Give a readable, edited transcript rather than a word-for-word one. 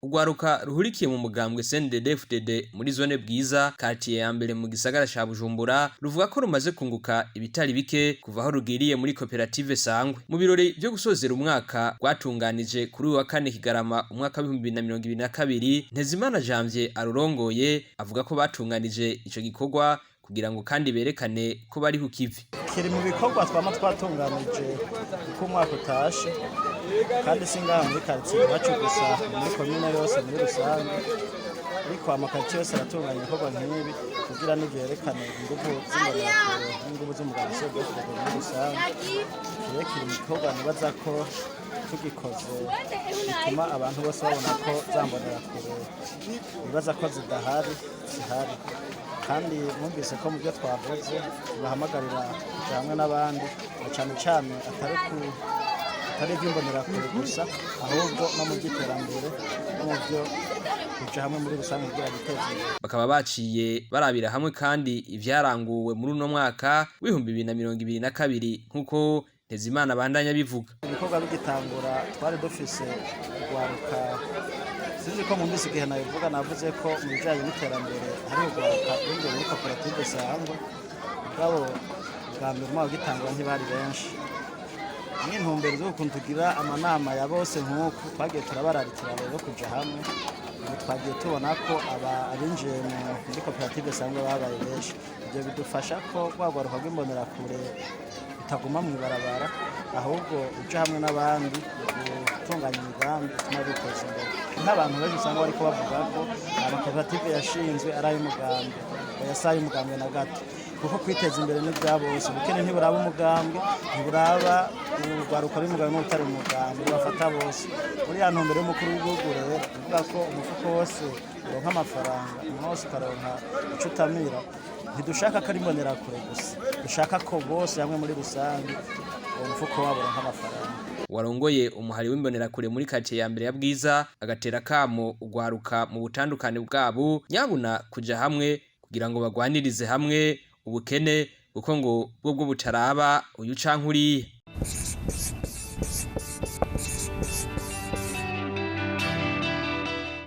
urwaruka ruhurikiye mu mugambwe CNDD-FDD muri zone Bwiza quartier ya mbere mu gisagara ca Bujumbura ruvuga ko rumaze kunguka ibitari bike kuva aho rugiriye muri koperative Sangwe. Mu birori byo gusozera umwaka rwatunganije kuri wa 4 Kigarama umwaka wa 2022, Ntezimana Janvier arurongoye avuga ko batunganije ico gikorwa kugira ngo kandi berekane ko bari ku kivi. Kiri mu bikorwa twatunganije uko umwaka utashe, kandi singaha muri quartier bacu gusa muri commune yose muri rusange, ariko amakaritsiye yose aratunganya ibikorwa nk'ibi kugira ngo byerekane ingufu z'imbonerakure n'ingufu z'umugambwe CNDD-FDD muri rusange. Kiri mu bikorwa nibaza ko tugikoze bituma abantu bose babona ko zambonerakure bibaza ko zidahari zihari, kandi mwumvise ko mu byo twavuze bahamagarira kuja hamwe n'abandi cyane cyane atari iby'imbonerakure gusa, ahubwo no mu by'iterambere no mu byo kuja hamwe muri rusange kugira biteze imbere. Bakaba baciye barabira hamwe kandi ivyaranguwe muri uno mwaka w'ibihumbi 2022 nkuko Ntezimana bandanya bivuga. Ibikorwa bigitangura twari dufise urwaruka, sinzi ko mwumvise igihe navuze ko mu bijanye n'iterambere hari urwaruka rwinjiye muri koperative Sangwe, mugabo bwa mbere mu gitangura ntibari benshi. N'intumbero z'ukuntu tugira amanama ya bose nk'uko twagiye turabararikira rero kuja hamwe, twagiye tubona ko abinjiye muri koperative Sangwe babaye benshi. Ibyo bidufasha ko rwagwaruka rw'imbonerakure utaguma mu ibarabara, ahubwo uja hamwe n'abandi gutunganya imigambi ituma biteza imbere. N'abantu benshi usanga bariko bavuga ko amakoperative yashinzwe ari ay'umugambwe, yasaye umugambwe na gato, kuko kwiteza imbere ni bwa bose. Ubukene ntiburaba umugambwe, ntiburaba urwaruka rw'umugambwe n'utari umugambwe, bafata bose. Muri ya ntumbero y'umukuru w'igihugu rero uvuga ko umufuko wose uronka amafaranga, umuntu wose ukaronka ico utamira, ntidushaka ko ari imbonerakure gusa, dushaka ko bose hamwe muri rusange umufuko wabo uronka amafaranga. Warongoye umuhari w'imbonerakure muri quartier ya mbere ya Bwiza agatera kamo urwaruka mu butandukane bwabo nyabuna kuja hamwe kugira ngo bagwanirize hamwe ubukene, kuko ngo bwo butaraba uyu canke uriye.